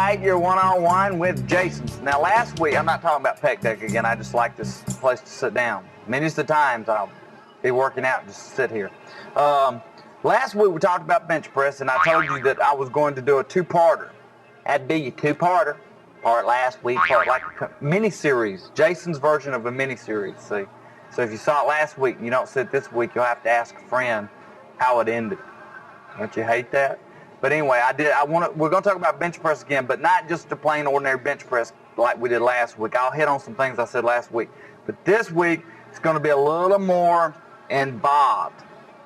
right, you're one-on-one with Jason. Now last week, I'm not talking about pec deck again, I just like this place to sit down. Many of the times I'll be working out and just sit here. Last week we talked about bench press, and I told you that I was going to do a two-parter. That'd be a two-parter. Part last week, part like a mini-series. Jason's version of a mini-series, see? So if you saw it last week and you don't see it this week, you'll have to ask a friend how it ended. Don't you hate that? But anyway, we're going to talk about bench press again, but not just the plain ordinary bench press like we did last week. I'll hit on some things I said last week. But this week, it's going to be a little more involved,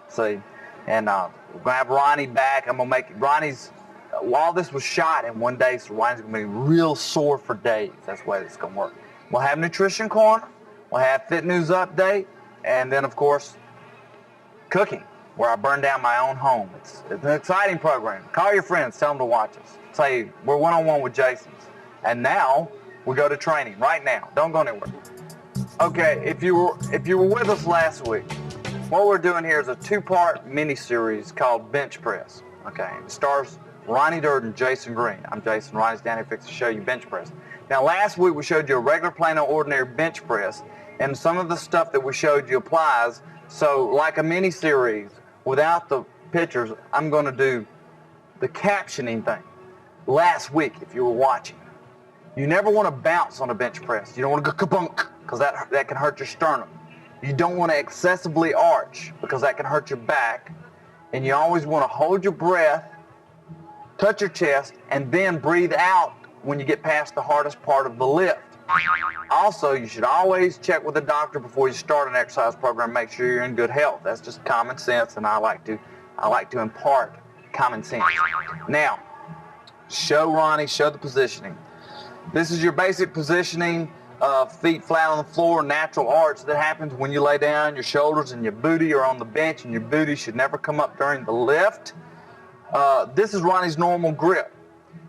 see? And we're going to have Ronnie back. I'm going to make Ronnie's, while this was shot in one day, so Ronnie's going to be real sore for days. That's the way it's going to work. We'll have Nutrition Corner. We'll have Fit News Update. And then, of course, cooking, where I burn down my own home. It's an exciting program. Call your friends, tell them to watch us. Say, we're one-on-one with Jason's. And now, we go to training right now. Don't go anywhere. Okay, if you were with us last week, what we're doing here is a two-part mini-series called Bench Press. Okay, it stars Ronnie Durden and Jason Green. I'm Jason. Ronnie's down here fixing to show you bench press. Now, last week we showed you a regular, plain, and ordinary bench press, and some of the stuff that we showed you applies. So, like a mini-series, without the pictures, I'm going to do the captioning thing. Last week, if you were watching, you never want to bounce on a bench press. You don't want to go kabunk, because that can hurt your sternum. You don't want to excessively arch, because that can hurt your back. And you always want to hold your breath, touch your chest, and then breathe out when you get past the hardest part of the lift. Also, you should always check with a doctor before you start an exercise program. Make sure you're in good health. That's just common sense, and I like to impart common sense. Now, show Ronnie, show the positioning. This is your basic positioning, feet flat on the floor, natural arch that happens when you lay down. Your shoulders and your booty are on the bench, and your booty should never come up during the lift. This is Ronnie's normal grip.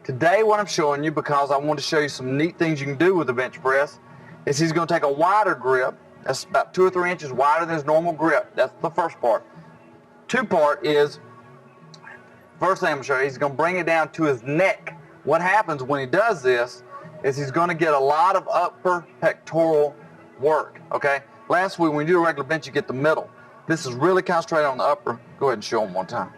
Today, what I'm showing you, because I want to show you some neat things you can do with the bench press, is he's going to take a wider grip. That's about 2 or 3 inches wider than his normal grip. That's the first part. Two-part is, first thing I'm going to show you, he's going to bring it down to his neck. What happens when he does this is he's going to get a lot of upper pectoral work, okay? Last week, when you do a regular bench, you get the middle. This is really concentrated on the upper. Go ahead and show him one time.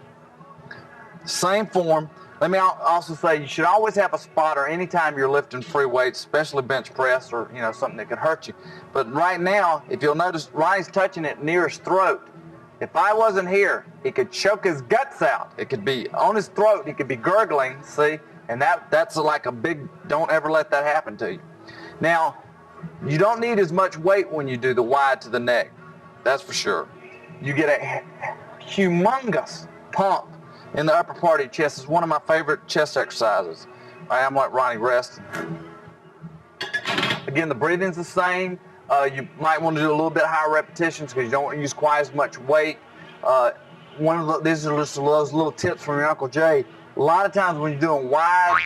Same form. Let me also say you should always have a spotter anytime you're lifting free weights, especially bench press or something that could hurt you. But right now, if you'll notice, Ronnie's touching it near his throat. If I wasn't here, he could choke his guts out. It could be on his throat. He could be gurgling, see? And that's like a big, don't ever let that happen to you. Now, you don't need as much weight when you do the wide to the neck. That's for sure. You get a humongous pump in the upper part of your chest. It's one of my favorite chest exercises. I'm like Ronnie resting. Again, the breathing's the same. You might want to do a little bit higher repetitions because you don't want to use quite as much weight. These are just those little tips from your Uncle Jay. A lot of times when you're doing wide,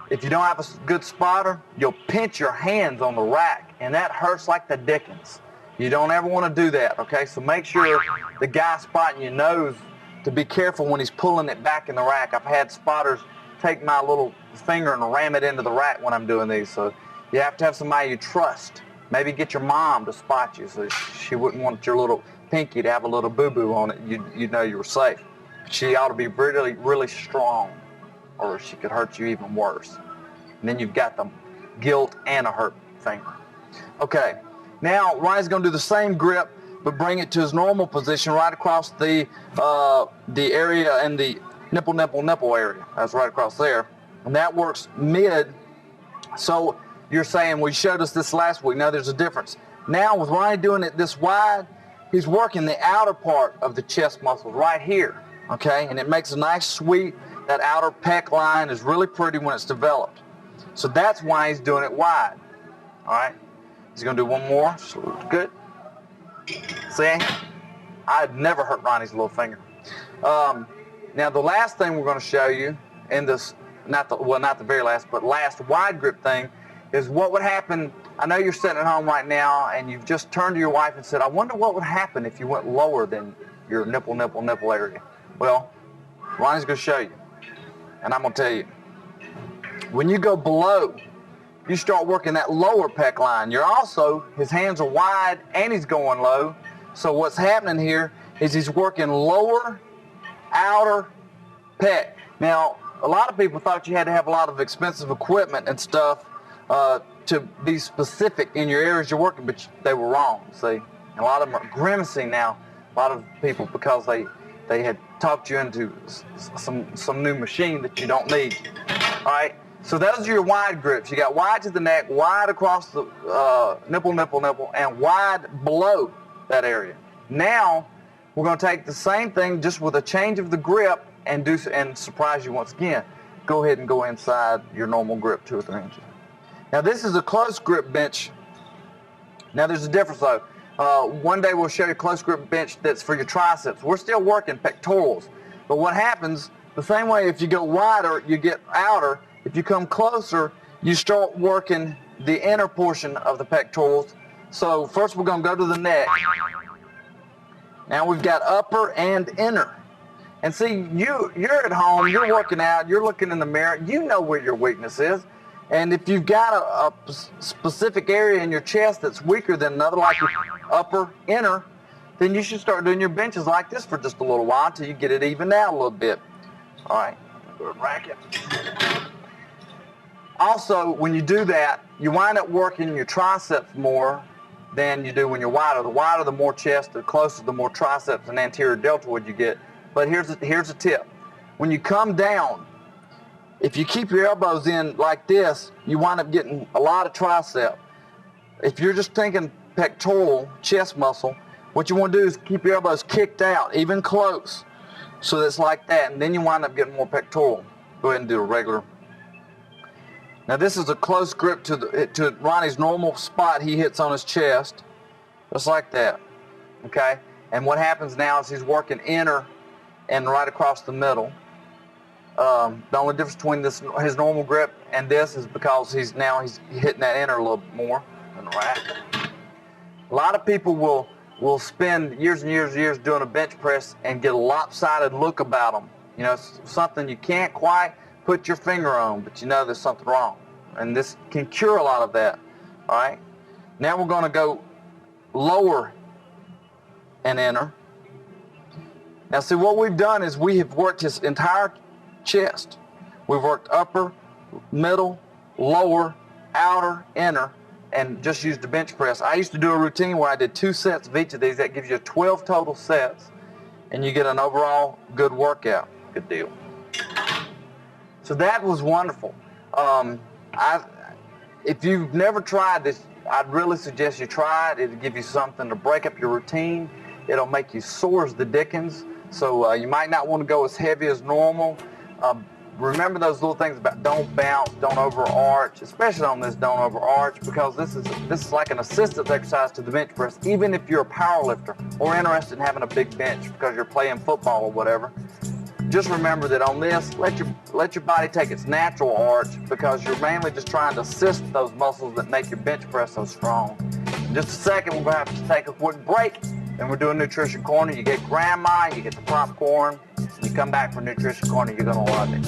if you don't have a good spotter, you'll pinch your hands on the rack, and that hurts like the dickens. You don't ever want to do that, okay? So make sure the guy spotting you knows to be careful when he's pulling it back in the rack. I've had spotters take my little finger and ram it into the rack when I'm doing these. So you have to have somebody you trust. Maybe get your mom to spot you so she wouldn't want your little pinky to have a little boo-boo on it. You'd know you were safe. She ought to be really, really strong, or she could hurt you even worse. And then you've got the guilt and a hurt finger. Okay, now Ronnie's going to do the same grip, but bring it to his normal position right across the area in the nipple area. That's right across there. And that works mid. So you're saying, well, you showed us this last week. Now there's a difference. Now with Ronnie doing it this wide, he's working the outer part of the chest muscles right here, okay? And it makes a nice sweep. That outer pec line is really pretty when it's developed. So that's why he's doing it wide, all right? He's going to do one more. Good. See, I'd never hurt Ronnie's little finger. Now the last thing we're going to show you in this, not the very last, but last wide grip thing, is what would happen. I know you're sitting at home right now and you've just turned to your wife and said, I wonder what would happen if you went lower than your nipple area. Well, Ronnie's going to show you, and I'm going to tell you. When you go below, you start working that lower pec line. His hands are wide and he's going low. So what's happening here is he's working lower, outer pec. Now, a lot of people thought you had to have a lot of expensive equipment and stuff to be specific in your areas you're working, but they were wrong, see? And a lot of them are grimacing now, a lot of people, because they had talked you into some new machine that you don't need, all right? So those are your wide grips. You got wide to the neck, wide across the nipple, and wide below that area. Now, we're going to take the same thing just with a change of the grip and surprise you once again. Go ahead and go inside your normal grip 2 or 3 inches. Now this is a close grip bench. Now there's a difference though. One day we'll show you a close grip bench that's for your triceps. We're still working pectorals. But what happens, the same way if you go wider, you get outer. If you come closer, you start working the inner portion of the pectorals. So first we're going to go to the neck. Now we've got upper and inner. And see, you're at home, you're working out, you're looking in the mirror, you know where your weakness is. And if you've got a specific area in your chest that's weaker than another, like your upper, inner, then you should start doing your benches like this for just a little while until you get it evened out a little bit. All right, go ahead and rack it. Also, when you do that, you wind up working your triceps more than you do when you're wider. The wider, the more chest, the closer, the more triceps and anterior deltoid you get. But here's a tip. When you come down, if you keep your elbows in like this, you wind up getting a lot of tricep. If you're just thinking pectoral, chest muscle, what you want to do is keep your elbows kicked out, even close, so that's like that, and then you wind up getting more pectoral. Go ahead and do a regular. Now this is a close grip to Ronnie's normal spot he hits on his chest, just like that, okay? And what happens now is he's working inner and right across the middle. The only difference between his normal grip and this is because he's hitting that inner a little bit more than the rack. A lot of people will spend years and years and years doing a bench press and get a lopsided look about them. You know, it's something you can't quite put your finger on, but you know there's something wrong. And this can cure a lot of that, all right? Now we're going to go lower and inner. Now see, what we've done is we have worked his entire chest. We've worked upper, middle, lower, outer, inner, and just used the bench press. I used to do a routine where I did 2 sets of each of these. That gives you 12 total sets, and you get an overall good workout. Good deal. So that was wonderful. If you've never tried this, I'd really suggest you try it. It'll give you something to break up your routine. It'll make you sore as the dickens. So you might not want to go as heavy as normal. Remember those little things about don't bounce, don't overarch, especially on this don't overarch, because this is like an assistance exercise to the bench press, even if you're a power lifter or interested in having a big bench because you're playing football or whatever. Just remember that on this, let your body take its natural arch, because you're mainly just trying to assist those muscles that make your bench press so strong. In just a second, we're going to have to take a quick break, and we're doing Nutrition Corner. You get grandma, you get the popcorn, you come back for Nutrition Corner, you're going to love it.